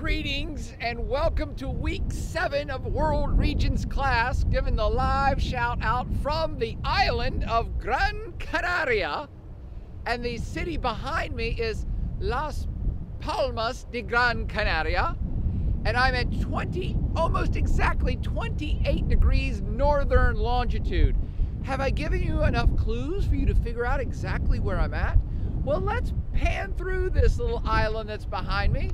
Greetings and welcome to week 7 of World Regions class, giving the live shout out from the island of Gran Canaria. And the city behind me is Las Palmas de Gran Canaria. And I'm at almost exactly 28 degrees northern longitude. Have I given you enough clues for you to figure out exactly where I'm at? Well, let's pan through this little island that's behind me.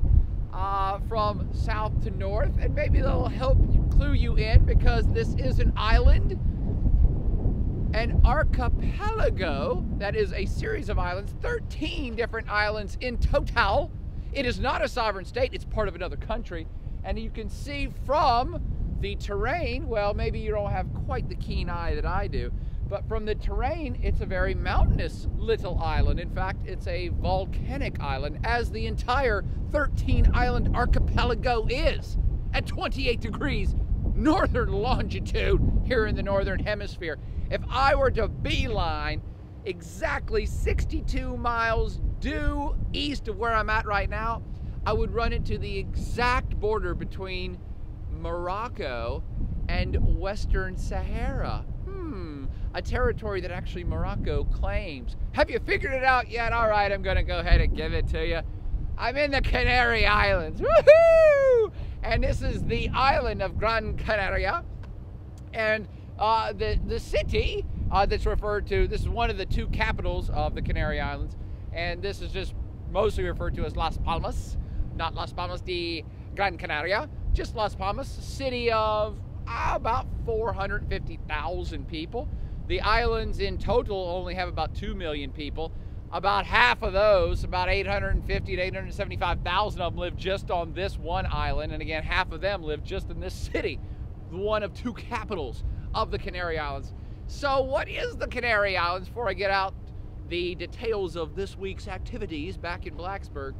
From south to north, and maybe that'll help clue you in, because this is an island, an archipelago, that is a series of islands, 13 different islands in total. It is not a sovereign state, it's part of another country, and you can see from the terrain, well, maybe you don't have quite the keen eye that I do, but from the terrain, it's a very mountainous little island. In fact, it's a volcanic island, as the entire 13-island archipelago is, at 28 degrees northern longitude here in the northern hemisphere. If I were to beeline exactly 62 miles due east of where I'm at right now, I would run into the exact border between Morocco and Western Sahara. A territory that actually Morocco claims. Have you figured it out yet? All right, I'm gonna go ahead and give it to you. I'm in the Canary Islands, woohoo! And this is the island of Gran Canaria. And the city that's referred to, this is one of the two capitals of the Canary Islands. And this is just mostly referred to as Las Palmas, not Las Palmas de Gran Canaria, just Las Palmas, city of about 450,000 people. The islands in total only have about 2 million people. About half of those, about 850 to 875,000 of them, live just on this one island. And again, half of them live just in this city, one of two capitals of the Canary Islands. So what is the Canary Islands? Before I get out the details of this week's activities back in Blacksburg.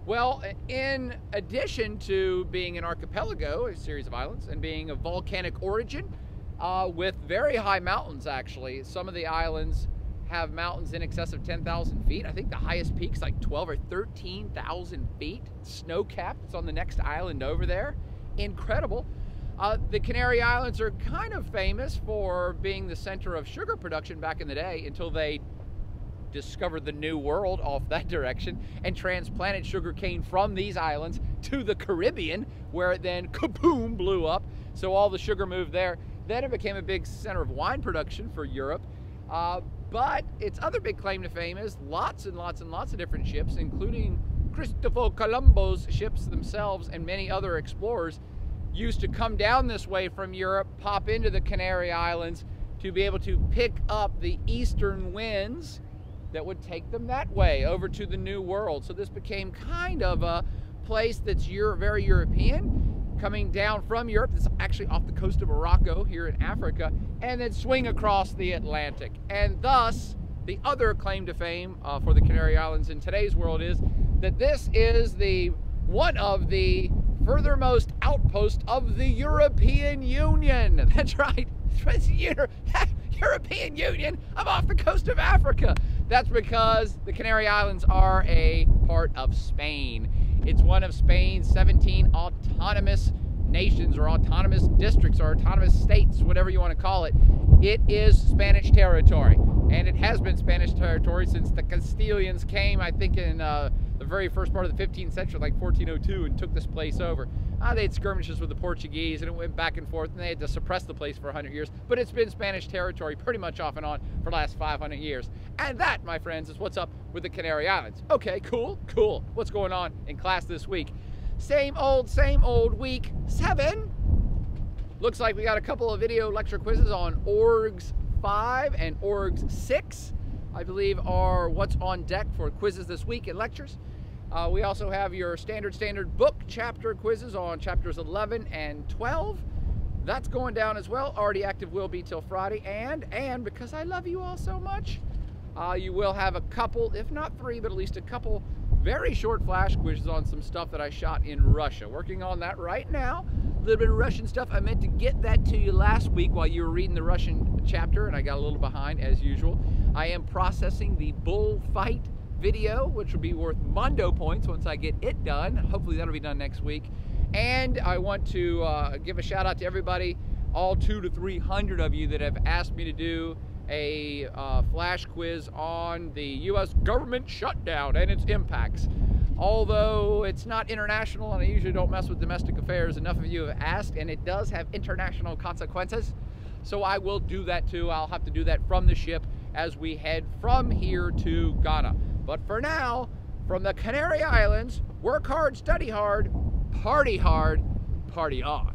Well, in addition to being an archipelago, a series of islands, and being of volcanic origin, with very high mountains, actually. Some of the islands have mountains in excess of 10,000 feet. I think the highest peak's like 12 or 13,000 feet. Snow-capped. It's on the next island over there. Incredible. The Canary Islands are kind of famous for being the center of sugar production back in the day, until they discovered the New World off that direction and transplanted sugarcane from these islands to the Caribbean, where it then kaboom blew up. So all the sugar moved there. Then it became a big center of wine production for Europe. But its other big claim to fame is lots and lots and lots of different ships, including Christopher Columbus ships themselves, and many other explorers used to come down this way from Europe, pop into the Canary Islands to be able to pick up the eastern winds that would take them that way over to the New World. So this became kind of a place that's very European, coming down from Europe. It's actually off the coast of Morocco here in Africa, and then swing across the Atlantic. And thus, the other claim to fame for the Canary Islands in today's world is that this is one of the furthermost outposts of the European Union. That's right, European Union. I'm off the coast of Africa. That's because the Canary Islands are a part of Spain. It's one of Spain's 17 autonomous nations, or autonomous districts, or autonomous states, whatever you want to call it. It is Spanish territory, and it has been Spanish territory since the Castilians came, I think, in the very first part of the 15th century, like 1402, and took this place over. They had skirmishes with the Portuguese, and it went back and forth, and they had to suppress the place for 100 years. But it's been Spanish territory pretty much off and on for the last 500 years. And that, my friends, is what's up with the Canary Islands. Okay, cool. What's going on in class this week? Same old week 7. Looks like we got a couple of video lecture quizzes on Orgs 5 and Orgs 6, I believe, are what's on deck for quizzes this week and lectures. We also have your standard book chapter quizzes on chapters 11 and 12. That's going down as well. Already active, will be till Friday. And because I love you all so much, you will have a couple, if not 3, but at least a couple very short flash quizzes on some stuff that I shot in Russia. Working on that right now. A little bit of Russian stuff. I meant to get that to you last week while you were reading the Russian chapter, and I got a little behind as usual. I am processing the bullfight video, which will be worth Mondo points once I get it done. Hopefully that'll be done next week. And I want to give a shout out to everybody, all 200 to 300 of you that have asked me to do a flash quiz on the U.S. government shutdown and its impacts. Although it's not international and I usually don't mess with domestic affairs, enough of you have asked, and it does have international consequences. So I will do that too. I'll have to do that from the ship as we head from here to Ghana. But for now, from the Canary Islands, work hard, study hard, party on.